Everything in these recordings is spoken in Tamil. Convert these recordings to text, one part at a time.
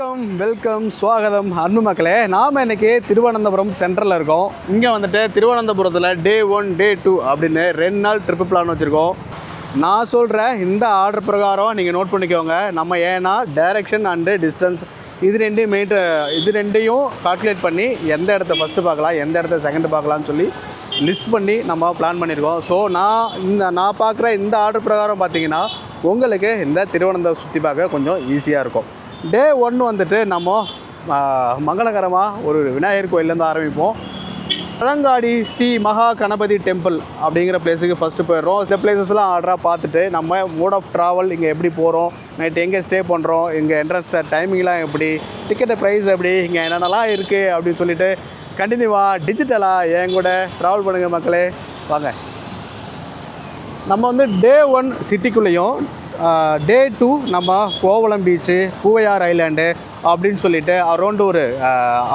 வெல்கம் ஸ்வாகதம் அன்பு மக்களே. நாம் இன்றைக்கி திருவனந்தபுரம் சென்ட்ரலில் இருக்கோம். இங்கே வந்துட்டு திருவனந்தபுரத்தில் டே 1 டே 2 அப்படின்னு 2 நாள் ட்ரிப்பு பிளான் வச்சுருக்கோம். நான் சொல்கிற இந்த ஆர்டர் பிரகாரம் நீங்கள் நோட் பண்ணிக்கோங்க. நம்ம ஏன்னா டைரெக்ஷன் அண்டு டிஸ்டன்ஸ் இது ரெண்டையும் கால்குலேட் பண்ணி எந்த இடத்த ஃபஸ்ட்டு பார்க்கலாம், எந்த இடத்த செகண்டு பார்க்கலான்னு சொல்லி லிஸ்ட் பண்ணி நம்ம பிளான் பண்ணியிருக்கோம். ஸோ நான் பார்க்குற இந்த ஆர்டர் பிரகாரம் பார்த்தீங்கன்னா உங்களுக்கு இந்த திருவனந்தபுரம் சுற்றி பார்க்க கொஞ்சம் ஈஸியாக இருக்கும். டே 1 வந்துட்டு நம்ம மங்களகரமாக ஒரு விநாயகர் கோயிலேருந்து ஆரம்பிப்போம். பழங்காடி ஸ்ரீ மகா கணபதி டெம்பிள் அப்படிங்கிற பிளேஸுக்கு ஃபஸ்ட்டு போயிடுறோம். சில பிளேசஸ்லாம் ஆர்டராக பார்த்துட்டு நம்ம மோட் ஆஃப் ட்ராவல் இங்கே எப்படி போகிறோம், நைட்டு எங்கே ஸ்டே பண்ணுறோம், இங்கே என்ட்ரன்ஸ் டைமிங்லாம் எப்படி, டிக்கெட்டு ப்ரைஸ் எப்படி, இங்கே என்னென்னலாம் இருக்குது அப்படின்னு சொல்லிவிட்டு கண்டினியூவாக டிஜிட்டலாக என் கூட ட்ராவல் பண்ணுங்கள் மக்களே. வாங்க. நம்ம வந்து டே 1 சிட்டிக்குள்ளேயும் டே 2 நம்ம கோவளம் பீச்சு, பூவையார் ஐலாண்டு அப்படின்னு சொல்லிட்டு அரௌண்டு ஒரு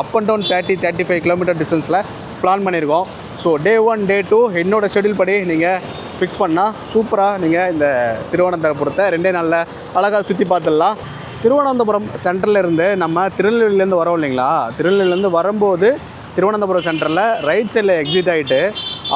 அப் அண்ட் டவுன் 30-35 கிலோமீட்டர் டிஸ்டன்ஸில் பிளான் பண்ணியிருக்கோம். ஸோ டே 1 டே 2 என்னோடய ஷெட்யூல் படி நீங்கள் ஃபிக்ஸ் பண்ணால் சூப்பராக நீங்கள் இந்த திருவனந்தபுரத்தை 2 நாளில் அழகாக சுற்றி பார்த்துடலாம். திருவனந்தபுரம் சென்டர்லேருந்து நம்ம திருநெல்வேலியிலேருந்து வரோம் இல்லைங்களா, திருநெல்வேலியிலேருந்து வரும்போது திருவனந்தபுரம் சென்டரில் ரைட் சைடில் எக்ஸிட் ஆகிட்டு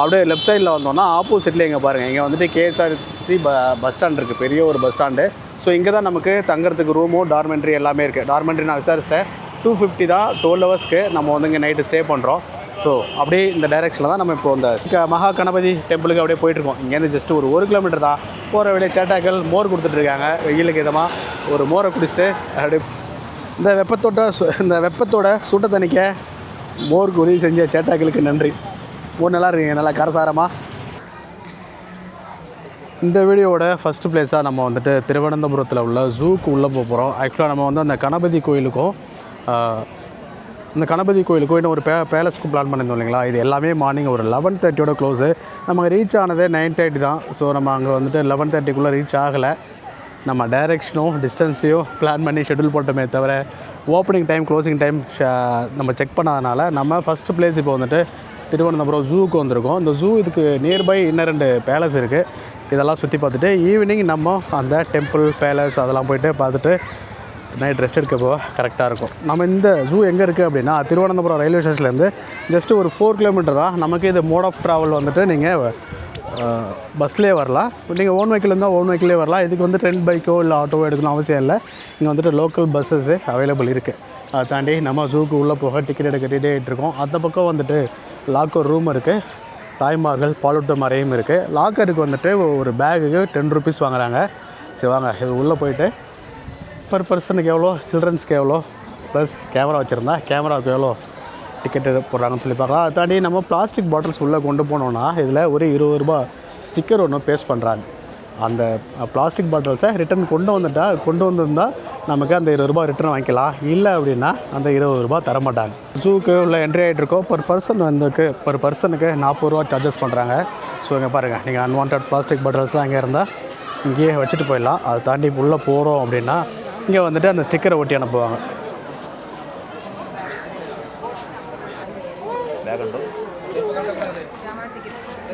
அப்படியே லெஃப்ட் சைடில் வந்தோம்னா ஆப்போசிட்டில் இங்கே பாருங்கள், இங்கே வந்துட்டு கேஎஸ்ஆர்டி பஸ் ஸ்டாண்ட் இருக்குது, பெரிய ஒரு பஸ் ஸ்டாண்டு. ஸோ இங்கே தான் நமக்கு தங்குறதுக்கு ரூமும் டார்மெண்ட்ரி எல்லாமே இருக்குது. டார்மெண்ட்ரி நான் விசாரிச்சிட்டேன், 250 தான் 12 ஹவர்ஸ்க்கு நம்ம வந்து இங்கே நைட்டு ஸ்டே பண்ணுறோம். ஸோ அப்படியே இந்த டைரெக்ஷனில் தான் நம்ம இப்போ இந்த மகா கணபதி டெம்பிளுக்கு அப்படியே போயிட்டுருக்கோம். இங்கேருந்து ஜஸ்ட்டு ஒரு 1 கிலோமீட்டர் தான். போகிற வழியே சேட்டாக்கள் மோர் கொடுத்துட்ருக்காங்க. வெயிலுக்கு இதமாக ஒரு மோரை குடிச்சிட்டு அப்படியே இந்த வெப்பத்தோட சூட்டை தணிக்க மோருக்கு உதவி செஞ்ச சேட்டாக்களுக்கு நன்றி. நல்லா இருக்கீங்க, நல்லா கரசாரமாக. இந்த வீடியோவோட ஃபஸ்ட்டு பிளேஸாக நம்ம வந்துட்டு திருவனந்தபுரத்தில் உள்ள ஜூக்கு உள்ளே போகிறோம். ஆக்சுவலாக நம்ம வந்து அந்த கணபதி கோயிலுக்கும் இன்னும் ஒரு பேலஸ்க்கும் பிளான் பண்ணியிருந்தோம் இல்லைங்களா. இது எல்லாமே மார்னிங் ஒரு 11:30 க்ளோஸு. நம்ம ரீச் ஆனதே 9:30 தான். ஸோ நம்ம அங்கே வந்துட்டு 11:30 ரீச் ஆகலை. நம்ம டைரெக்ஷனும் டிஸ்டன்ஸையும் பிளான் பண்ணி ஷெட்யூல் போட்டோமே தவிர ஓப்பனிங் டைம் க்ளோசிங் டைம் நம்ம செக் பண்ணாதனால நம்ம ஃபஸ்ட்டு பிளேஸ் இப்போ வந்துட்டு திருவனந்தபுரம் ஜூவுக்கு வந்திருக்கோம். இந்த ஜூ இதுக்கு நியர்பை இன்னும் 2 பேலஸ் இருக்குது. இதெல்லாம் சுற்றி பார்த்துட்டு ஈவினிங் நம்ம அந்த டெம்பிள் பேலஸ் அதெல்லாம் போய்ட்டு பார்த்துட்டு நைட் ரெஸ்ட் எடுக்க போக கரெக்டாக இருக்கும். நம்ம இந்த ஜூ எங்கே இருக்குது அப்படின்னா திருவனந்தபுரம் ரயில்வே ஸ்டேஷன்லேருந்து ஜஸ்ட்டு ஒரு 4 கிலோமீட்டர் தான். நமக்கு இது மோட் ஆஃப் ட்ராவல் வந்துட்டு நீங்கள் பஸ்லேயே வரலாம். நீங்கள் ஓன் வெஹிக்கிள் இருந்தால் ஓன் வெஹிக்கிளே வரலாம். இதுக்கு வந்து ரெண்ட் பைக்கோ இல்லை ஆட்டோவோ எடுக்கணும் அவசியம் இல்லை. இங்கே வந்துட்டு லோக்கல் பஸ்ஸஸ்ஸு அவைலபிள் இருக்குது. அதை தாண்டி நம்ம ஜூக்கு உள்ளே போக டிக்கெட் எடுக்க ரெடி ஆகிட்டுருக்கோம். அந்த பக்கம் வந்துட்டு லாக்கர் ரூம் இருக்குது, தாய்மார்கள் பாலூட்டும் அறையும் இருக்குது. லாக்கருக்கு வந்துட்டு ஒரு பேகுக்கு 10 ருபீஸ் வாங்குறாங்க. சரி வாங்க, இது உள்ளே போயிட்டு பர் பர்சனுக்கு எவ்வளோ, சில்ட்ரன்ஸ்க்கு எவ்வளோ, ப்ளஸ் கேமரா வச்சுருந்தா கேமராவுக்கு எவ்வளோ டிக்கெட் போடுறாங்கன்னு சொல்லி பார்க்கலாம். அதை தாண்டி நம்ம பிளாஸ்டிக் பாட்டில்ஸ் உள்ளே கொண்டு போனோன்னா இதில் ஒரு 20 ரூபா ஸ்டிக்கர் ஒன்று பேஸ்ட் பண்ணுறாங்க. அந்த பிளாஸ்டிக் பாட்டில்ஸை ரிட்டன் கொண்டு வந்திருந்தால் நமக்கு அந்த 20 ரூபா ரிட்டன் வாங்கிக்கலாம். இல்லை அப்படின்னா அந்த 20 ரூபா தரமாட்டாங்க. ஜூக்கு உள்ள என்ட்ரி ஆகிட்ருக்கோம். பர் பர்சனுக்கு 40 ரூபா சார்ஜஸ் பண்ணுறாங்க. ஸோ இங்கே பாருங்கள், நீங்கள் அன்வான்ட் பிளாஸ்டிக் பாட்டில்ஸ்லாம் இங்கே இருந்தால் இங்கேயே வச்சுட்டு போயிடலாம். அதை தாண்டி உள்ளே போகிறோம் அப்படின்னா இங்கே வந்துட்டு அந்த ஸ்டிக்கரை ஒட்டி அனுப்புவாங்க.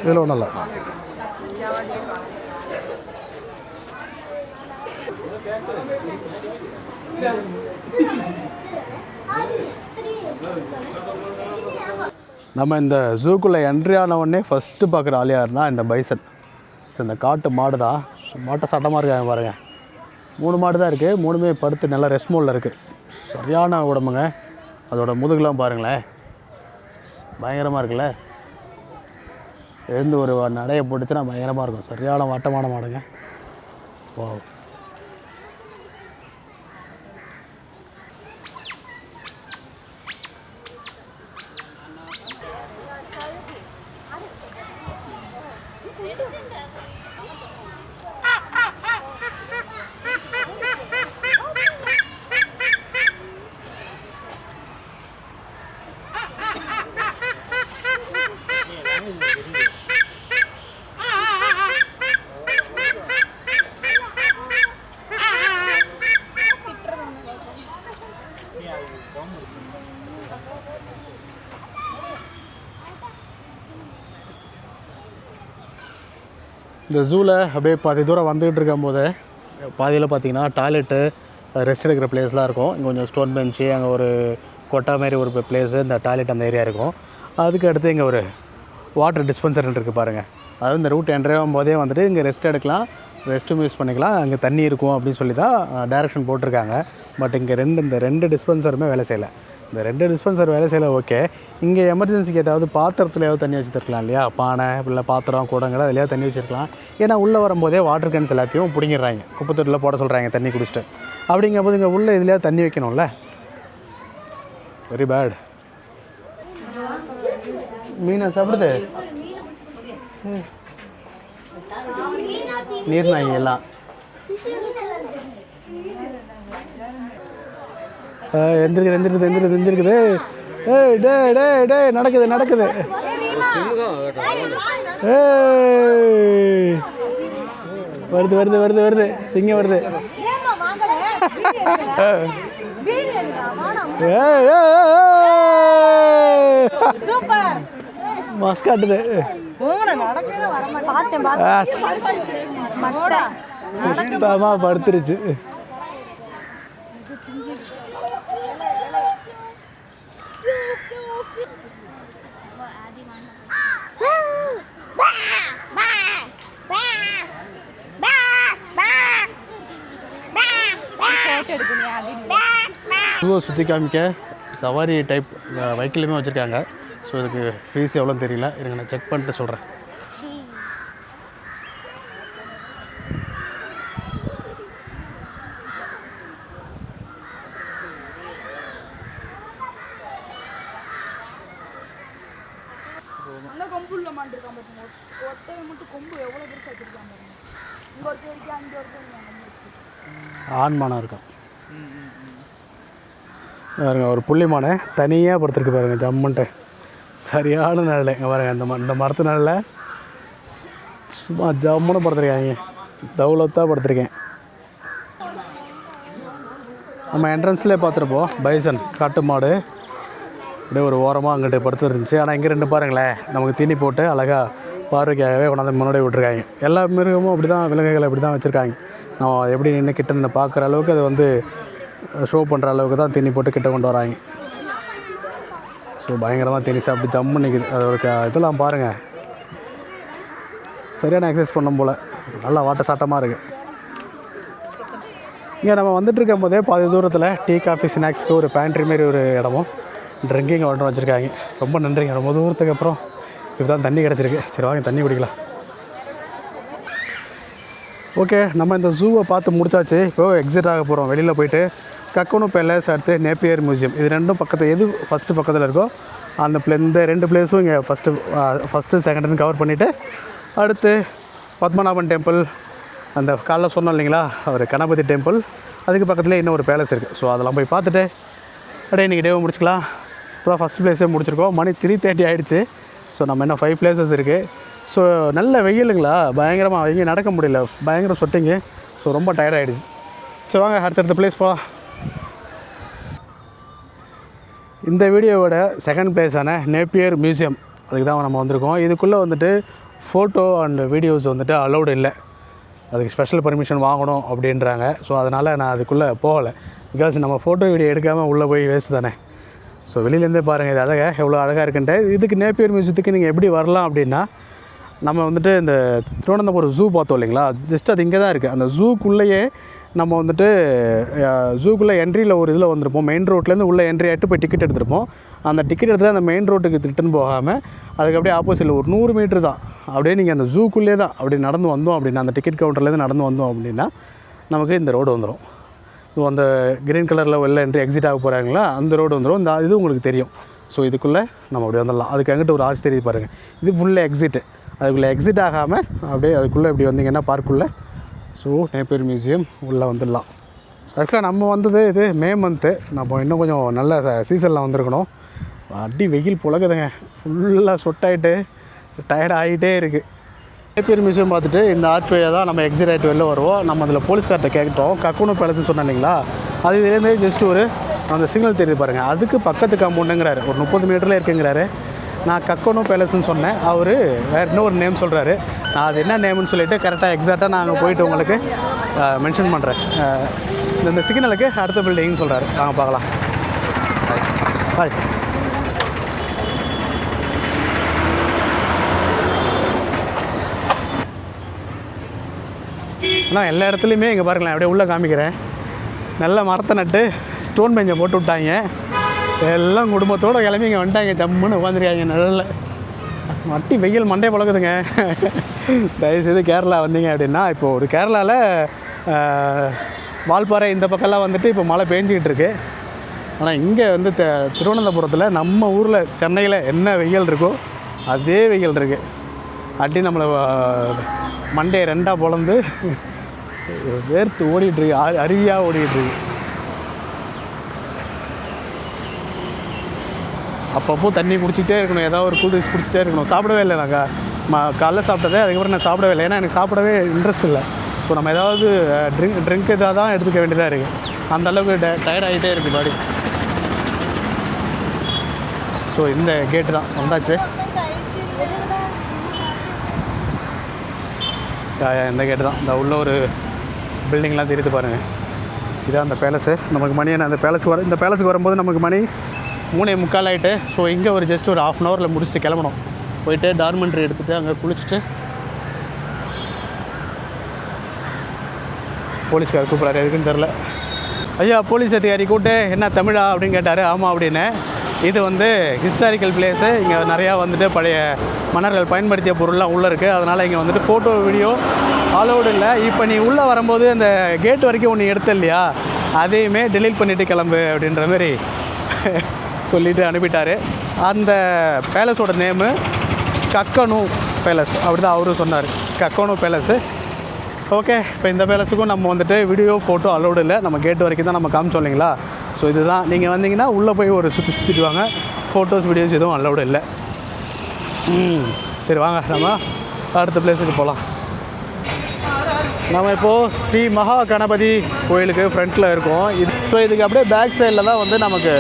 இதில் ஒன்றும் இல்லை. நம்ம இந்த ஜூக்குள்ளே என்ட்ரி ஆனவுடனே ஃபஸ்ட்டு பார்க்குற ஆள் யாருன்னா இந்த பைசன். ஸோ இந்த காட்டு மாடு தான். மாட்டை சட்டமாக இருக்காங்க பாருங்கள். 3 மாடு தான் இருக்குது. 3மே படுத்து நல்லா ரெஸ்ட் மோடில் இருக்குது. சரியான உடம்புங்க. அதோட முதுகுலாம் பாருங்களேன், பயங்கரமாக இருக்குல்ல. எழுந்து ஒரு நடையை போட்டுச்சுன்னா பயங்கரமாக இருக்கும். சரியான வட்டமான மாடுங்க. ஓ, இந்த ஜூவில் அப்படியே பாதி தூரம் வந்துக்கிட்டு இருக்கும்போது பாதியில் பார்த்திங்கன்னா டாய்லெட்டு ரெஸ்ட் எடுக்கிற பிளேஸ்லாம் இருக்கும். இங்கே கொஞ்சம் ஸ்டோன் பெஞ்சு, அங்கே ஒரு கொட்டா மாதிரி ஒரு பிளேஸு, இந்த டாய்லெட் அந்த ஏரியா இருக்கும். அதுக்கு அடுத்து இங்கே ஒரு வாட்டர் டிஸ்பென்சர்னு இருக்குது பாருங்கள். அதாவது இந்த ரூட் என்ட்ரி ஆகும்போதே வந்துட்டு இங்கே ரெஸ்ட் எடுக்கலாம், ரெஸ்ட் ரூம் யூஸ் பண்ணிக்கலாம், அங்கே தண்ணி இருக்கும் அப்படின்னு சொல்லி தான் டைரக்ஷன் போட்டிருக்காங்க. பட் இங்கே இந்த ரெண்டு டிஸ்பென்சருமே வேலை செய்யலை. இந்த 2 டிஸ்பென்சர் வேலை செய்யலை, ஓகே. இங்கே எமர்ஜென்சிக்கு ஏதாவது பாத்திரத்துலையாவது தண்ணி வச்சுருக்கலாம் இல்லையா, பானை இல்லை பாத்திரம் கூடங்களை அதுலையாவது தண்ணி வச்சுருக்கலாம். ஏன்னா உள்ளே வரும்போதே வாட்டர் கேன்ஸ் எல்லாத்தையும் பிடிங்கிடுறாங்க, குப்பத்தொட்டில் போட சொல்கிறாங்க தண்ணி குடிச்சிட்டு. அப்படிங்கும்போது இங்கே உள்ளே இதுலையாவது தண்ணி வைக்கணும்ல. Very bad. மீனை சாப்பிடுது நீர் நாய் எல்லாம். எந்திருக்குது. ஏய் டே டே டே நடக்குது. வருது சிங்கம் வருது. மஸ்காட்டுது. சுத்தமா படுத்துருச்சு. சுற்றி காமிக்க சவாரி டைப் வெஹிக்கிளுமே வச்சுருக்காங்க. ஸோ இதுக்கு ஃபீஸ் எவ்வளோன்னு தெரியல, இருங்க நான் செக் பண்ணிட்டு சொல்கிறேன். ஆண்மானம் இருக்கும் பாருங்க, ஒரு புள்ளிமானை தனியாக படுத்துருக்கு பாருங்க, ஜம்முன்ட்டு சரியான நிழல். இங்கே பாருங்க, இந்த மரத்து நிழலில் சும்மா ஜம்முன்னு படுத்துருக்காங்க, தௌலத்தாக படுத்துருக்கேன். நம்ம என்ட்ரன்ஸ்லேயே பார்த்துருப்போம் பைசன் காட்டு மாடு அப்படியே ஒரு ஓரமாக அங்கிட்டு படுத்து இருந்துச்சு. ஆனால் இங்கே 2 பாருங்களேன், நமக்கு தீனி போட்டு அழகாக பார்வைக்காகவே கொண்டாந்து முன்னாடி விட்டுருக்காங்க. எல்லா மிருகமும் அப்படி தான், விலங்குகளை அப்படி தான் வச்சுருக்காங்க. நான் எப்படி நின்று கிட்ட நின்று பார்க்குற அளவுக்கு அதை வந்து ஷோ பண்ணுற அளவுக்கு தான் தீனி போட்டு கிட்ட கொண்டு வராங்க. ஸோ பயங்கரமாக தீனி சாப்பிட்டு ஜம்மு நிற்குது. அதோட இதெல்லாம் பாருங்கள், சரியான எக்ஸசைஸ் பண்ணும் போல், நல்லா வாட்ட சாட்டமாக இருக்குது. இங்கே நம்ம வந்துட்டு இருக்கும் போதே பாதி தூரத்தில் டீ காஃபி ஸ்நாக்ஸ்க்கு ஒரு பேண்ட்ரி மாரி ஒரு இடமும் ட்ரிங்கிங் வாட்டர் வச்சுருக்காங்க. ரொம்ப நன்றிங்க, ரொம்ப தூரத்துக்கு அப்புறம் இப்போ தான் தண்ணி கிடச்சிருக்கு. சரி வாங்க தண்ணி குடிக்கலாம். ஓகே, நம்ம இந்த ஜூவை பார்த்து முடிச்சாச்சு. இப்போது எக்ஸிட் ஆக போகிறோம். வெளியில் போயிட்டு கக்கனு பேலஸ், அடுத்து நேப்பியர் மியூசியம், இது 2ம் பக்கத்தில் எது ஃபஸ்ட்டு பக்கத்தில் இருக்கோ அந்த இந்த 2 பிளேஸும் இங்கே ஃபஸ்ட்டு செகண்டுன்னு கவர் பண்ணிவிட்டு, அடுத்து பத்மநாபன் டெம்பிள், அந்த காலைல சொன்னோம் இல்லைங்களா ஒரு கணபதி டெம்பிள், அதுக்கு பக்கத்துலேயே இன்னும் ஒரு பேலஸ் இருக்குது. ஸோ அதெல்லாம் போய் பார்த்துட்டு அப்படியே இன்றைக்கி டேவை முடிச்சிக்கலாம். இப்போ தான் ஃபஸ்ட் பிளேஸே முடிச்சிருக்கோம். மணி 3:30 ஆகிடுச்சு. ஸோ நம்ம இன்னும் 5 பிளேசஸ் இருக்குது. ஸோ நல்ல வெயிலுங்களா, பயங்கரமாக எங்கேயும் நடக்க முடியல, பயங்கர சொட்டிங்கு. ஸோ ரொம்ப டயர்டாகிடுச்சு. ஸோ வாங்க அடுத்தடுத்த பிளேஸ் போகலாம். இந்த வீடியோவோட செகண்ட் பிளேஸான நேப்பியர் மியூசியம், அதுக்கு தான் நம்ம வந்திருக்கோம். இதுக்குள்ளே வந்துட்டு ஃபோட்டோ அண்ட் வீடியோஸ் வந்துட்டு அலௌடு இல்லை, அதுக்கு ஸ்பெஷல் பர்மிஷன் வாங்கணும் அப்படின்றாங்க. ஸோ அதனால் நான் அதுக்குள்ளே போகலை. பிகாஸ் நம்ம ஃபோட்டோ வீடியோ எடுக்காமல் உள்ளே போய் வேஸ்ட் தானே. ஸோ வெளியிலேருந்தே பாருங்கள் இது அழகாக எவ்வளோ அழகாக இருக்குன்ட்டு. இதுக்கு நேப்பியர் மியூசியத்துக்கு நீங்கள் எப்படி வரலாம் அப்படின்னா, நம்ம வந்துட்டு இந்த திருவனந்தபுரம் ஜூ பார்த்தோம் இல்லைங்களா, ஜஸ்ட் அது இங்கே தான் இருக்குது. அந்த ஜூக்குள்ளேயே நம்ம வந்துட்டு ஜூக்குள்ளே என்ட்ரியில் ஒரு இதில் வந்திருப்போம். மெயின் ரோட்லேருந்து உள்ளே என்ட்ரி ஆகிட்டு போய் டிக்கெட் எடுத்துருப்போம். அந்த டிக்கெட் எடுத்து அந்த மெயின் ரோட்டுக்கு ரிட்டன் போகாமல் அதுக்கு அப்படியே ஆப்போசிட்டில் ஒரு 100 மீட்ரு தான், அப்படியே நீங்கள் அந்த ஜூக்குள்ளே தான் அப்படி நடந்து வந்தோம் அப்படின்னா, அந்த டிக்கெட் கவுண்டர்லேருந்து நடந்து வந்தோம் அப்படின்னா நமக்கு இந்த ரோடு வந்துடும். ஸோ அந்த க்ரீன் கலரில் வெளில என்ட்ரி எக்ஸிட் ஆக போகிறாங்களா, அந்த ரோடு வந்துடும். இந்த இது உங்களுக்கு தெரியும். ஸோ இதுக்குள்ளே நம்ம அப்படி வந்துடலாம். அதுக்கு எங்கிட்ட ஒரு ஆர்ச் தெரியுது பாருங்கள், இது ஃபுல்லாக எக்ஸிட்டு. அதுக்குள்ளே எக்ஸிட் ஆகாமல் அப்படியே அதுக்குள்ளே இப்படி வந்தீங்கன்னா பார்க்குள்ளே ஸோ நேப்பியர் மியூசியம் உள்ளே வந்துடலாம். ஆக்சுவலாக நம்ம வந்தது இது மே மந்த்து, நம்ம இன்னும் கொஞ்சம் நல்ல சீசனில் வந்திருக்கணும். அடி வெயில் புழகுதுங்க, ஃபுல்லாக சொட்டாயிட்டு டயர்ட் ஆகிட்டே இருக்குது. நேப்பியர் மியூசியம் பார்த்துட்டு இந்த ஆர்ச் வழியாக தான் நம்ம எக்ஸிட் ஆகிட்டு வெளில வருவோம். நம்ம அதில் போலீஸ்கார்ட்ட கேட்டோம், கக்கனு பேலஸ்ன்னு சொன்னோம் இல்லைங்களா, அது இதுலேருந்து ஜஸ்ட் ஒரு அந்த சிக்னல் தெரியுது பாருங்கள், அதுக்கு பக்கத்து காம்பவுண்டுங்கிறாரு, ஒரு 30 மீட்டரில் இருக்குங்கிறாரு. நான் கக்கனு பேலஸ்ன்னு சொன்னேன், அவர் வேறு இன்னொரு நேம் சொல்கிறாரு. நான் அது என்ன நேம்னு சொல்லிவிட்டு கரெக்டாக எக்ஸாக்டாக நான் அங்கே போயிட்டு உங்களுக்கு மென்ஷன் பண்ணுறேன். இந்த சிக்னலுக்கு அடுத்த பில்டிங்னு சொல்கிறாரு. வாங்க பார்க்கலாம். ஹாய். ஆனால் எல்லா இடத்துலையுமே இங்கே பாருங்களேன், அப்படியே உள்ளே காமிக்கிறேன், நல்ல மரத்தை நட்டு ஸ்டோன் பெஞ்சை போட்டு விட்டாங்க. எல்லாம் குடும்பத்தோடு கிளம்பி இங்கே வந்துட்டாங்க. ஜம்முன்னு உட்காந்துருக்காங்க நல்ல மட்டி வெயில் மண்டே பழகுதுங்க. தயவுசெய்து கேரளா வந்தீங்க அப்படின்னா, இப்போது ஒரு கேரளாவில் வால்பாறை இந்த பக்கம்லாம் வந்துட்டு இப்போ மழை பேஞ்சிக்கிட்டு இருக்கு. ஆனால் இங்கே வந்து திருவனந்தபுரத்தில் நம்ம ஊரில் சென்னையில் என்ன வெயில் இருக்கோ அதே வெயில் இருக்குது. அடி நம்மளை மண்டே ரெண்டாக பொழந்து வேர்த்து ஓடிட்டுருக்கு, அருவியாக ஓடிட்டுருக்கு. அப்பப்போ தண்ணி குடிச்சிக்கிட்டே இருக்கணும், ஏதாவது ஒரு கூல் ட்ரிங்க்ஸ் குடிச்சிட்டே இருக்கணும். சாப்பிடவே இல்லை நாங்கள் காலைல சாப்பிட்டதே, அதுக்கப்புறம் நான் சாப்பிடவே இல்லை. ஏன்னா எனக்கு சாப்பிடவே இன்ட்ரெஸ்ட் இல்லை. ஸோ நம்ம ஏதாவது ட்ரிங்க் இதாக தான் எடுத்துக்க வேண்டியதாக இருக்குது. அந்தளவுக்கு டயர்ட் ஆகிட்டே இருக்குது பாடி. ஸோ இந்த கேட்டு தான் வந்தாச்சு. இந்த கேட்டு தான். இந்த உள்ள ஒரு பில்டிங்லாம் தெரியுது பாருங்கள். இதான் அந்த பேலஸு. நமக்கு மணி என்ன அந்த பேலஸுக்கு இந்த பேலஸுக்கு வரும்போது நமக்கு மணி 3:45 ஆகிட்டு. ஸோ இங்கே ஒரு ஜஸ்ட் ஒரு 1/2 ஹவரில் முடிச்சுட்டு கிளம்பணும். போயிட்டு டார்மெண்ட்ரி எடுத்துகிட்டு அங்கே குளிச்சுட்டு போலீஸ்கார் கூப்பிட்றாரு, எதுக்குன்னு தெரில. ஐயா போலீஸ் அதிகாரி கூப்பிட்டு என்ன தமிழா அப்படின்னு கேட்டார். ஆமாம் அப்படின்னு. இது வந்து ஹிஸ்டாரிக்கல் பிளேஸு. இங்கே நிறையா வந்துட்டு பழைய மன்னர்கள் பயன்படுத்திய பொருள்லாம் உள்ளே இருக்குது. அதனால் இங்கே வந்துட்டு ஃபோட்டோ வீடியோ அலோடு இல்லை. இப்போ நீ உள்ளே வரும்போது அந்த கேட் வரைக்கும் ஒன்று எடுத்த இல்லையா, அதையுமே டெலீட் பண்ணிவிட்டு கிளம்பு அப்படின்ற மாதிரி சொல்லிவிட்டு அனுப்பிட்டார். அந்த பேலஸோட நேமு கக்கனு பேலஸ், அப்படி தான் அவரும் சொன்னார். கக்கனு பேலஸு. ஓகே, இப்போ இந்த பேலஸுக்கும் நம்ம வந்துட்டு வீடியோ ஃபோட்டோ அலோடு இல்லை. நம்ம கேட்டு வரைக்கும் தான் நம்ம காமிச்சோம் இல்லைங்களா. ஸோ இதுதான். நீங்கள் வந்தீங்கன்னா உள்ளே போய் ஒரு சுற்றிட்டு வாங்க. ஃபோட்டோஸ் வீடியோஸ் எதுவும் அலோடு இல்லை. சரி வாங்க நம்ம அடுத்த பிளேஸுக்கு போகலாம். நம்ம இப்போது ஸ்ரீ மகா கணபதி கோயிலுக்கு ஃப்ரண்ட்டில் இருக்கோம். இதுக்கு அப்படியே பேக் சைடில் தான் வந்து நமக்கு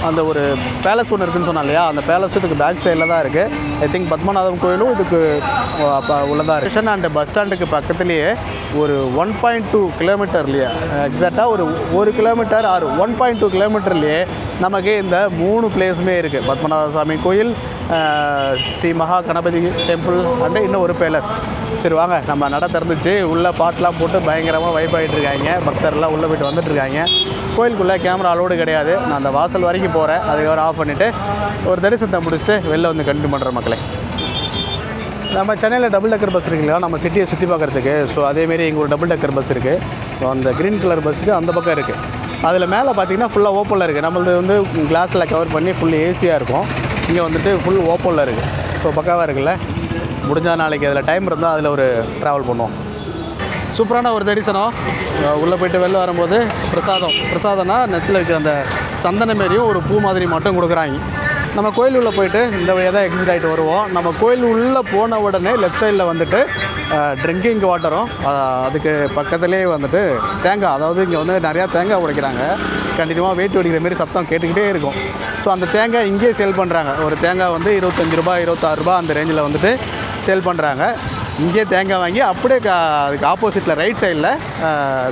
அந்த ஒரு பேலஸ் ஒன்று இருக்குதுன்னு சொன்னோம் இல்லையா, அந்த பேலஸ் இதுக்கு பேக் சைடில் தான் இருக்குது. ஐ திங்க் பத்மநாபம் கோயிலும் இதுக்கு உள்ளதாக இருக்குது. ஸ்டேஷன் அண்ட் பஸ் ஸ்டாண்டுக்கு பக்கத்துலேயே ஒரு 1.2 கிலோமீட்டர்லேயே, எக்ஸாக்டாக ஒரு 1 கிலோமீட்டர் ஆர் 1.2 கிலோமீட்டர்லேயே நமக்கு இந்த 3 பிளேஸுமே இருக்குது. பத்மநாப சுவாமி கோயில், ஸ்ரீ மகா கணபதி டெம்பிள் அண்டு இன்னும் ஒரு பேலஸ். சரி வாங்க, நம்ம நட திறந்துச்சு. உள்ளே பாட்டெலாம் போட்டு பயங்கரமாக வைப் ஆகிட்டுருக்காங்க. பக்தர்லாம் உள்ளே போய்ட்டு வந்துட்டுருக்காங்க. கோயிலுக்குள்ளே கேமரா அலோடு கிடையாது. நான் அந்த வாசல் வரைக்கும் போகிறேன், அதுக்கப்புறம் ஆஃப் பண்ணிவிட்டு ஒரு தரிசனத்தை முடிச்சுட்டு வெளில வந்து கண்டினியூ பண்ணுற மக்களே. நம்ம சென்னையில் டபுள் டக்கர் பஸ் இருக்குல்லையா, நம்ம சிட்டியை சுற்றி பார்க்குறதுக்கு. ஸோ அதேமாரி இங்கே ஒரு டபுள் டக்கர் பஸ் இருக்குது. ஸோ அந்த க்ரீன் கலர் பஸ்ஸுக்கு அந்த பக்கம் இருக்குது. அதில் மேலே பார்த்தீங்கன்னா ஃபுல்லாக ஓப்பனில் இருக்குது. நம்மளது வந்து கிளாஸில் கவர் பண்ணி ஃபுல் ஏசியாக இருக்கும். இங்கே வந்துட்டு ஃபுல் ஓப்பனில் இருக்குது. ஸோ பக்காவாக இருக்குல்ல. முடிஞ்சால் நாளைக்கு அதில் டைம் இருந்தால் அதில் ஒரு ட்ராவல் பண்ணுவோம். சூப்பரான ஒரு தரிசனம். உள்ளே போய்ட்டு வெளில வரும்போது பிரசாதம்னா நெத்தில் இருக்கிற அந்த சந்தன மாரியும் ஒரு பூ மாதிரி மட்டும் கொடுக்குறாங்க. நம்ம கோயில் உள்ளே போயிட்டு இந்த வழியாக தான் எக்ஸிட் ஆகிட்டு வருவோம். நம்ம கோயில் உள்ளே போன உடனே லெஃப்ட் சைடில் வந்துட்டு ட்ரிங்கிங் வாட்டரும், அதுக்கு பக்கத்துலேயே வந்துட்டு தேங்காய், அதாவது இங்கே வந்து நிறையா தேங்காய் உடைக்கிறாங்க. கண்டினியூவாக வெயிட் அடிக்கிற மாரி சத்தம் கேட்டுக்கிட்டே இருக்கும். ஸோ அந்த தேங்காய் இங்கேயே சேல் பண்ணுறாங்க. ஒரு தேங்காய் வந்து 25 ரூபா 26 ரூபா அந்த ரேஞ்சில் வந்துட்டு சேல் பண்ணுறாங்க. இங்கேயே தேங்காய் வாங்கி அப்படியே அதுக்கு ஆப்போசிட்டில் ரைட் சைடில்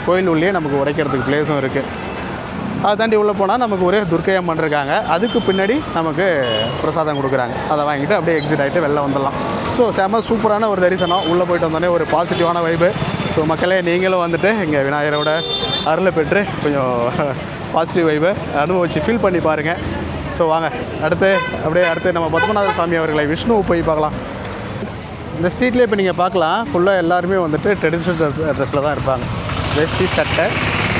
கோயில் உள்ளே நமக்கு உடைக்கிறதுக்கு பிளேஸும் இருக்குது. அதை தாண்டி உள்ளே போனால் நமக்கு ஒரே துர்க்கையம் பண்ணிருக்காங்க. அதுக்கு பின்னாடி நமக்கு பிரசாதம் கொடுக்குறாங்க. அதை வாங்கிட்டு அப்படியே எக்ஸிட் ஆகிட்டு வெளில வந்துடலாம். ஸோ செம சூப்பரான ஒரு தரிசனம். உள்ளே போய்ட்டு வந்தோடனே ஒரு பாசிட்டிவான வைப்பு. ஸோ மக்களே, நீங்களும் வந்துட்டு இங்கே விநாயகரோட அருளை பெற்று கொஞ்சம் பாசிட்டிவ் வைப்பை அனுபவிச்சு ஃபீல் பண்ணி பாருங்கள். ஸோ வாங்க அடுத்து நம்ம பத்மநாப சுவாமி அவர்களை விஷ்ணுவை போய் பார்க்கலாம். இந்த ஸ்ட்ரீட்லேயே இப்போ நீங்கள் பார்க்கலாம், ஃபுல்லாக எல்லாருமே வந்துட்டு ட்ரெடிஷ்னல் ட்ரெஸ்ஸில் தான் இருப்பாங்க. வேஷ்டி சட்டை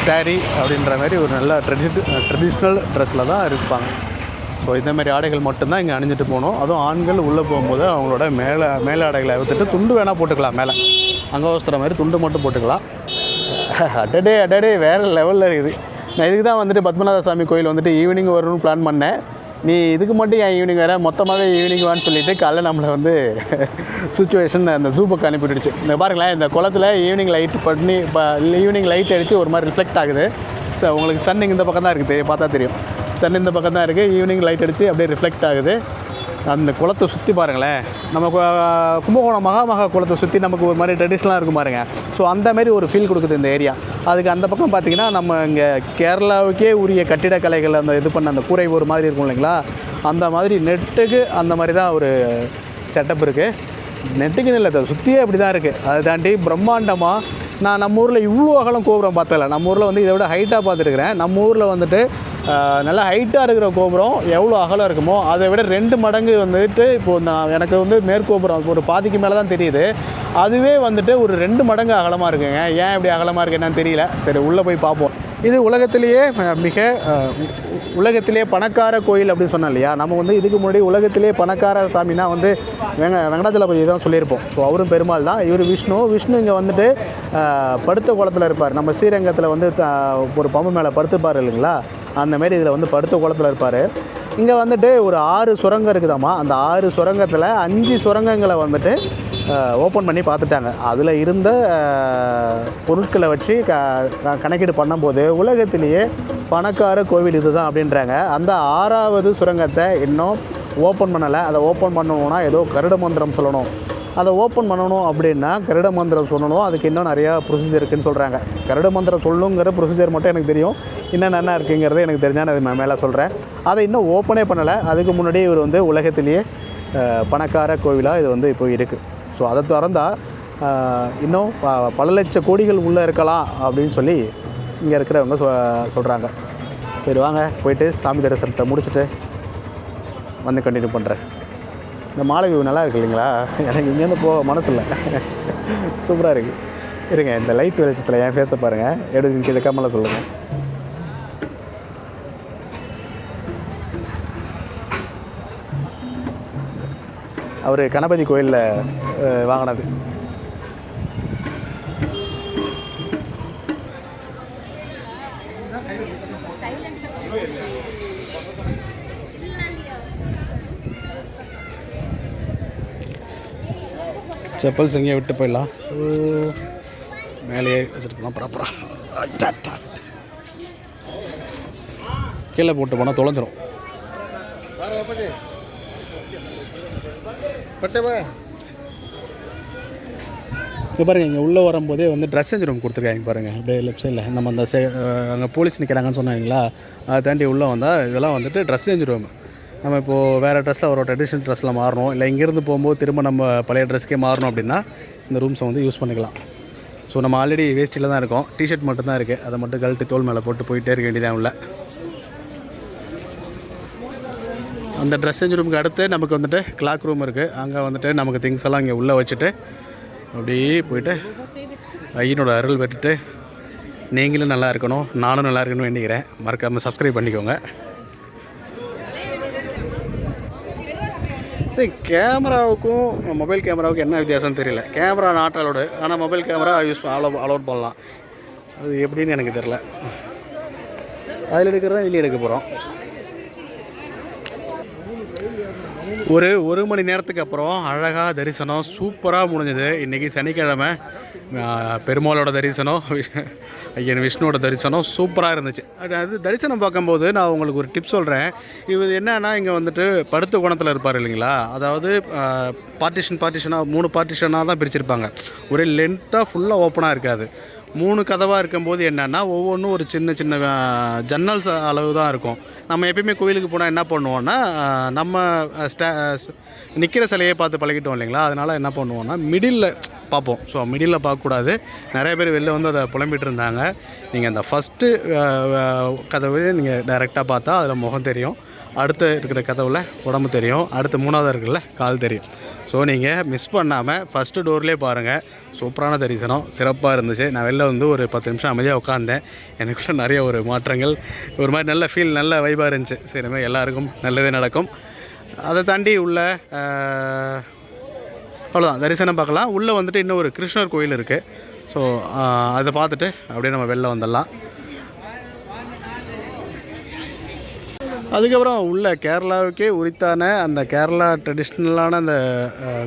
சாரீ அப்படின்ற மாதிரி ஒரு நல்ல ட்ரெடிஷ்னல் ட்ரெஸ்ஸில் தான் இருப்பாங்க. ஸோ இந்தமாதிரி ஆடைகள் மட்டும்தான் இங்கே அணிஞ்சிட்டு போகணும். அதுவும் ஆண்கள் உள்ளே போகும்போது அவங்களோட மேலே ஆடைகளை அவுத்துட்டு துண்டு வேணால் போட்டுக்கலாம். மேலே அங்கவஸ்திரம் மாதிரி துண்டு மட்டும் போட்டுக்கலாம். அடடே வேறு லெவலில் இருக்குது. நான் இதுக்கு தான் வந்துட்டு பத்மநாப சுவாமி கோயில் வந்துட்டு ஈவினிங் வரணும்னு பிளான் பண்ணேன். நீ இதுக்கு மட்டும் ஏன் ஈவினிங் வேறு, மொத்தமாகவே ஈவினிங் வான்னு சொல்லிவிட்டு காலைல நம்மளை வந்து சுச்சுவேஷன் அந்த ஜூ பக்கம் அனுப்பிடுச்சு. இந்த பாருங்களேன், இந்த குளத்தில் ஈவினிங் லைட் பண்ணி ஈவினிங் லைட் அடித்து ஒரு மாதிரி ரிஃப்ளெக்ட் ஆகுது. ஸோ உங்களுக்கு சன் இந்த பக்கம் தான் இருக்குது, பார்த்தா தெரியும். சன் இந்த பக்கம் தான் இருக்குது. ஈவினிங் லைட் அடித்து அப்படியே ரிஃப்ளெக்ட் ஆகுது. அந்த குளத்தை சுற்றி பாருங்களேன். நம்ம கும்பகோணம் மகா குளத்தை சுற்றி நமக்கு ஒரு மாதிரி ட்ரெடிஷ்னலாக இருக்கும் பாருங்க. ஸோ அந்த மாதிரி ஒரு ஃபீல் கொடுக்குது இந்த ஏரியா. அதுக்கு அந்த பக்கம் பார்த்திங்கன்னா நம்ம இங்கே கேரளாவுக்கே உரிய கட்டிடக்கலைகள் அந்த இது பண்ண அந்த கூரை ஒரு மாதிரி இருக்கும் இல்லைங்களா, அந்த மாதிரி நெட்டுக்கு அந்த மாதிரி தான் ஒரு செட்டப் இருக்குது. நெட்டுக்குன்னு இல்லை, அதை சுற்றியே அப்படி தான் இருக்குது. அதை தாண்டி பிரம்மாண்டமாக நான் நம்ம ஊரில் இவ்வளோ அகலம் கோபுரம் பார்த்ததில்ல. நம்ம ஊரில் வந்து இதை விட ஹைட்டாக பார்த்துருக்குறேன். நம்ம ஊரில் வந்துட்டு நல்லா ஹைட்டாக இருக்கிற கோபுரம் எவ்வளோ அகலம் இருக்குமோ அதை விட 2 மடங்கு வந்துட்டு இப்போது நான் எனக்கு வந்து மேற்கோபுரம் ஒரு பாதிக்கு மேலே தான் தெரியுது. அதுவே வந்துட்டு ஒரு 2 மடங்கு அகலமாக இருக்குங்க. ஏன் இப்படி அகலமாக இருக்குது என்னன்னு தெரியல. சரி, உள்ளே போய் பார்ப்போம். இது உலகத்திலேயே பணக்கார கோயில் அப்படின்னு சொன்னோம் இல்லையா. நம்ம வந்து இதுக்கு முன்னாடி உலகத்திலே பணக்கார சாமினா வந்து வெங்கடாஜலபதி தான் சொல்லியிருப்போம். ஸோ அவரும் பெருமாள் தான். இவர் விஷ்ணு இங்கே வந்துட்டு படுத்த குளத்தில் இருப்பார். நம்ம ஸ்ரீரங்கத்தில் வந்து ஒரு பம்பு மேலே படுத்துப்பார் இல்லைங்களா, அந்தமாரி இதில் வந்து படுத்த குளத்தில் இருப்பார். இங்கே வந்துட்டு ஒரு 6 சுரங்கம் இருக்குதாம்மா. அந்த 6 சுரங்கத்தில் 5 சுரங்கங்களை வந்துட்டு ஓப்பன் பண்ணி பார்த்துட்டாங்க. அதில் இருந்த பொருட்களை வச்சு கணக்கீடு பண்ணும்போது உலகத்திலேயே பணக்கார கோவில் இது தான் அப்படின்றாங்க. அந்த 6வது சுரங்கத்தை இன்னும் ஓப்பன் பண்ணலை. அதை ஓப்பன் பண்ணணுன்னா ஏதோ கருட மந்திரம் சொல்லணும். அதை ஓப்பன் பண்ணணும் அப்படின்னா கருட மந்திரம் சொல்லணும். அதுக்கு இன்னும் நிறையா ப்ரொசீஜர் இருக்குதுன்னு சொல்கிறாங்க. கருட மந்திரம் சொல்லணுங்கிற ப்ரொசீஜர் மட்டும் எனக்கு தெரியும். இன்னும் என்ன இருக்குங்கிறது எனக்கு தெரிஞ்சால் நான் அது மேலே சொல்கிறேன். அதை இன்னும் ஓப்பனே பண்ணலை. அதுக்கு முன்னாடி இவர் வந்து உலகத்திலேயே பணக்கார கோவிலாக இது வந்து இப்போ இருக்குது. ஸோ அதை திறந்தால் இன்னும் பல லட்ச கோடிகள் உள்ளே இருக்கலாம் அப்படின்னு சொல்லி இங்கே இருக்கிறவங்க சொல்கிறாங்க. சரி, வாங்க போயிட்டு சாமி தரிசனத்தை முடிச்சுட்டு வந்து கண்டினியூ பண்ணுறேன். இந்த மாலை வியூ நல்லா இருக்குது இல்லைங்களா? எனக்கு இங்கேருந்து போக மனசு இல்லை. சூப்பராக இருக்குது. இருங்க, இந்த லைட் வெளிச்சத்தில் என் ஃபேஸை பாருங்கள். எடுத்து கீழே கம்மலை சொல்லுங்கள். அவர் கணபதி கோயிலில் வாங்கினது. செப்பல்ஸ் எங்கேயே விட்டு போயிடலாம். மேலேயே வச்சுட்டு போகலாம். ப்ராப்பராக கீழே போட்டு போனால் தொலைஞ்சிரும். இப்போ பாருங்கள், இங்கே உள்ளே வரும்போதே வந்து ட்ரெஸ் சேஞ்ச் ரூம் கொடுத்துருக்காங்க பாருங்கள். அப்படியே லெஃப்ட் சைடில் நம்ம அந்த அங்கே போலீஸ் நிற்கிறாங்கன்னு சொன்னாங்களா, அதை தாண்டி உள்ளே வந்தால் இதெல்லாம் வந்துட்டு ட்ரெஸ் சேஞ்ச் ரூம். நம்ம இப்போது வேறு ட்ரெஸ்ஸில் ஒரு ட்ரெடிஷ்னல் ட்ரெஸ்ஸில் மாறணும், இல்லை இங்கேருந்து போகும்போது திரும்ப நம்ம பழைய ட்ரெஸ்க்கே மாறணும் அப்படின்னா இந்த ரூம்ஸை வந்து யூஸ் பண்ணிக்கலாம். ஸோ நம்ம ஆல்ரெடி வேஸ்ட்டில் தான் இருக்கோம். டிஷர்ட் மட்டும்தான் இருக்குது. அதை மட்டும் கழட்டி தோல் மேலே போட்டு போயிட்டே இருக்க வேண்டியதான் உள்ள. அந்த ட்ரெஸ் சேஞ்ச் ரூமுக்கு அடுத்து நமக்கு வந்துட்டு கிளாக் ரூம் இருக்குது. அங்கே வந்துட்டு நமக்கு திங்ஸ் எல்லாம் இங்கே உள்ளே வச்சுட்டு அப்படியே போயிட்டு ஐயனோட அருள் பெற்றுட்டு நீங்களும் நல்லா இருக்கணும், நானும் நல்லா இருக்கணும்னு வேண்டிக்கிறேன். மறக்காமல் சப்ஸ்கிரைப் பண்ணிக்கோங்க. கேமராவுக்கும் மொபைல் கேமராவுக்கும் என்ன வித்தியாசம்னு தெரியல. கேமரா நாட் அலோடு, ஆனால் மொபைல் கேமரா அலோட் பண்ணலாம். அது எப்படின்னு எனக்கு தெரியல. அதில் எடுக்கிறதா இதில் எடுக்க போகிறோம். ஒரு மணி நேரத்துக்கு அப்புறம் அழகாக தரிசனம் சூப்பராக முடிஞ்சது. இன்றைக்கி சனிக்கிழமை. பெருமாளோட தரிசனம், ஐயன் விஷ்ணுவோட தரிசனம் சூப்பராக இருந்துச்சு. அது தரிசனம் பார்க்கும்போது நான் உங்களுக்கு ஒரு டிப் சொல்கிறேன். இது என்னன்னா, இங்கே வந்துட்டு படுத்த கோணத்தில் இருப்பார் இல்லைங்களா, அதாவது பார்ட்டிஷனாக 3 பார்ட்டிஷனாக தான் பிரிச்சிருப்பாங்க. ஒரே லென்த்தாக ஃபுல்லாக ஓப்பனாக இருக்காது. 3 கதவாக இருக்கும்போது என்னென்னா ஒவ்வொன்றும் ஒரு சின்ன சின்ன ஜன்னல்ஸ் அளவு தான் இருக்கும். நம்ம எப்பயுமே கோயிலுக்கு போனால் என்ன பண்ணுவோன்னா, நம்ம நிற்கிற சிலையை பார்த்து பழகிட்டோம் இல்லைங்களா, அதனால் என்ன பண்ணுவோன்னா மிடில் பார்ப்போம். ஸோ மிடில் பார்க்கக்கூடாது. நிறைய பேர் வெளில வந்து அதை புலம்பிகிட்டு இருந்தாங்க. நீங்கள் அந்த ஃபஸ்ட்டு கதவு நீங்கள் டைரெக்டாக பார்த்தா அதில் முகம் தெரியும், அடுத்து இருக்கிற கதவில் உடம்பு தெரியும், அடுத்து 3வது இருக்குல்ல கால் தெரியும். ஸோ நீங்கள் மிஸ் பண்ணாமல் ஃபஸ்ட்டு டோர்லேயே பாருங்கள். சூப்பரான தரிசனம், சிறப்பாக இருந்துச்சு. நான் வெளில வந்து ஒரு 10 நிமிஷம் அமைதியாக உட்காந்தேன். எனக்குள்ளே நிறைய ஒரு மாற்றங்கள், ஒரு மாதிரி நல்ல ஃபீல், நல்ல வைபாக இருந்துச்சு. சரி, மாதிரி எல்லாருக்கும் நல்லதே நடக்கும். அதை தாண்டி உள்ள அவ்வளோதான், தரிசனம் பார்க்கலாம். உள்ளே வந்துட்டு இன்னும் ஒரு கிருஷ்ணர் கோயில் இருக்குது. ஸோ அதை பார்த்துட்டு அப்படியே நம்ம வெளில வந்துடலாம். அதுக்கப்புறம் உள்ள கேரளாவுக்கே உரித்தான அந்த கேரளா ட்ரெடிஷ்னலான அந்த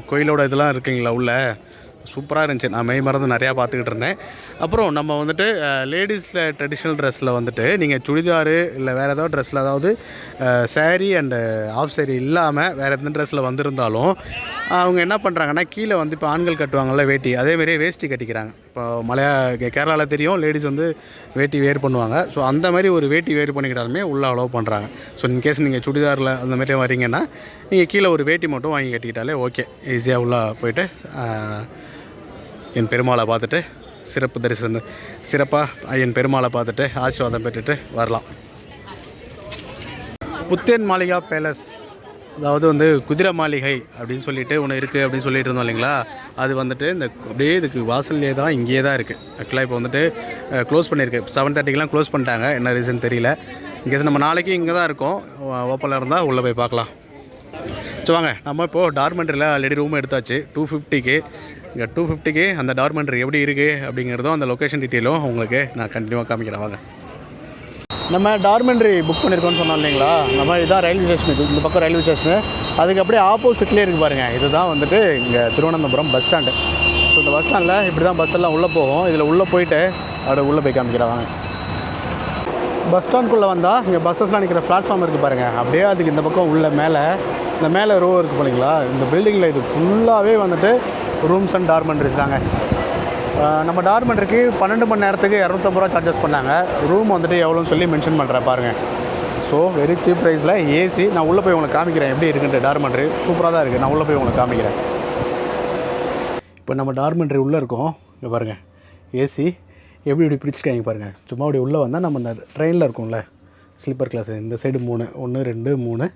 கோயிலோட இதெல்லாம் இருக்குங்களா உள்ள. சூப்பராக இருந்துச்சு. நான் மெய் மறந்து நிறையா பார்த்துக்கிட்டு இருந்தேன். அப்புறம் நம்ம வந்துட்டு லேடிஸில் ட்ரெடிஷ்னல் ட்ரெஸ்ஸில் வந்துட்டு நீங்கள் சுடிதாரு இல்லை வேறு ஏதாவது ட்ரெஸ்ஸில், அதாவது சேரீ அண்டு ஆஃப் சேரீ இல்லாமல் வேறு எந்த ட்ரெஸ்ஸில் வந்திருந்தாலும் அவங்க என்ன பண்ணுறாங்கன்னா, கீழே வந்து இப்போ ஆண்கள் கட்டுவாங்கள்ல வேட்டி, அதேமாரியே வேஷ்டி கட்டிக்கிறாங்க. இப்போ கேரளாவில் தெரியும் லேடிஸ் வந்து வேட்டி வேர் பண்ணுவாங்க. ஸோ அந்த மாதிரி ஒரு வேட்டி வேர் பண்ணிக்கிட்டாலுமே உள்ளே அலோவ் பண்ணுறாங்க. ஸோ இன்கேஸ் நீங்கள் சுடிதாரில் அந்த மாதிரி வரீங்கன்னா நீங்கள் கீழே ஒரு வேட்டி மட்டும் வாங்கி கட்டிக்கிட்டாலே ஓகே, ஈஸியாக உள்ளே போயிட்டு என் பெருமாளை பார்த்துட்டு சிறப்பாக என் பெருமாளை பார்த்துட்டு ஆசீர்வாதம் பெற்றுட்டு வரலாம். புத்தேன் மாளிகா பேலஸ், அதாவது வந்து குதிரை மாளிகை அப்படின்னு சொல்லிட்டு ஒன்று இருக்குது அப்படின்னு சொல்லிட்டு இருந்தோம் இல்லைங்களா, அது வந்துட்டு இந்த அப்படியே இதுக்கு வாசல்லே தான், இங்கேயே தான் இருக்குது. ஆக்சுவலாக இப்போ வந்துட்டு க்ளோஸ் பண்ணியிருக்கு. 7:30க்கெலாம் க்ளோஸ் பண்ணிட்டாங்க, என்ன ரீசன் தெரியல. இன்கேஸ் நம்ம நாளைக்கு இங்கே தான் இருக்கோம், ஓப்பனில் இருந்தால் உள்ளே போய் பார்க்கலாம். ஸோ வாங்க, நம்ம இப்போது டார்மெண்ட்ரியில் ஆல்ரெடி ரூம் எடுத்தாச்சு 250க்கு. இங்கே 250க்கு அந்த டார்மெண்ட்ரி எப்படி இருக்குது அப்படிங்கிறதும் அந்த லொக்கேஷன் டீட்டெயிலும் உங்களுக்கு நான் கண்டினியூவாக காமிக்கிறேன். வாங்க, நம்ம டார்மெண்ட்ரி புக் பண்ணியிருக்கோம்னு சொன்னோம் இல்லைங்களா, நம்ம இதுதான் ரயில்வே ஸ்டேஷனுக்கு, இந்த பக்கம் ரயில்வே ஸ்டேஷனு, அதுக்கு அப்படியே ஆப்போசிட்லேயே இருக்குது பாருங்கள். இதுதான் வந்துட்டு இங்கே திருவனந்தபுரம் பஸ் ஸ்டாண்டு. ஸோ இந்த பஸ் ஸ்டாண்டில் இப்படி தான் பஸ் எல்லாம் உள்ளே போகும். இதில் உள்ளே போயிட்டு அப்படியே உள்ளே போய் காமிக்கிறேன் வாங்க. பஸ் ஸ்டாண்டுக்குள்ளே வந்தால் இங்கே பஸ்ஸஸ்லாம் நிற்கிற பிளாட்ஃபார்ம் இருக்குது பாருங்கள். அப்படியே அதுக்கு இந்த பக்கம் உள்ள இந்த மேலே ரோ இருக்குது போனீங்களா, இந்த பில்டிங்கில் இது ஃபுல்லாகவே வந்துட்டு ரூம்ஸ் அண்ட் டார்மெண்ட்ரிஸ் தாங்க. நம்ம டார்மெண்ட்ரிக்கு 12 மணி நேரத்துக்கு 250 ரூபா சார்ஜஸ் பண்ணாங்க. ரூம் வந்துட்டு எவ்வளோன்னு சொல்லி மென்ஷன் பண்ணுறேன் பாருங்கள். ஸோ வெரி சீப் ப்ரைஸில் ஏசி. நான் உள்ளே போய் உங்களுக்கு காமிக்கிறேன் எப்படி இருக்குன்ட்டு. டார்மெண்ட்ரி சூப்பராக தான் இருக்குது. நான் உள்ளே போய் உங்களுக்கு காமிக்கிறேன். இப்போ நம்ம டார்மெண்ட்ரி உள்ளே இருக்கோம். இங்கே பாருங்கள், ஏசி எப்படி இப்படி பிடிச்சிருக்காங்க பாருங்கள். சும்மா அப்படி உள்ளே வந்தால் நம்ம இந்த ட்ரெயினில் இருக்கோம்ல, ஸ்லீப்பர் கிளாஸு, இந்த சைடு 3, 1 2 3,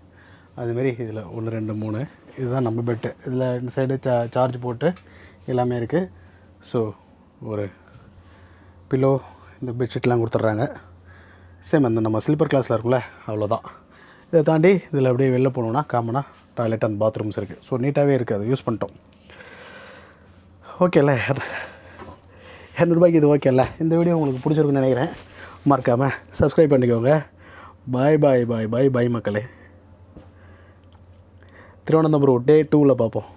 அதுமாரி இதில் 1 2 3, இதுதான் நம்ம பெட்டு. இதில் இந்த சைடு சார்ஜ் போட்டு எல்லாமே இருக்குது. ஸோ ஒரு பில்லோ, இந்த பெட்ஷீட்லாம் கொடுத்துட்றாங்க. சேம் அந்த நம்ம ஸ்லீப்பர் கிளாஸில் இருக்கும்ல, அவ்வளோதான். இதை தாண்டி இதில் அப்படியே வெளில போனோம்னா காமனாக டாய்லெட் அண்ட் பாத்ரூம்ஸ் இருக்குது. ஸோ நீட்டாகவே இருக்குது, அது யூஸ் பண்ணிட்டோம். ஓகேல்ல, 200 ரூபாய்க்கு இது ஓகேல்ல. இந்த வீடியோ உங்களுக்கு பிடிச்சிருக்குன்னு நினைக்கிறேன். மறக்காமல் சப்ஸ்கிரைப் பண்ணிக்கோங்க. பாய் பாய் பாய் பாய் பாய் மக்களே. திருவனந்தபுரம் டே 2ல் பார்ப்போம்.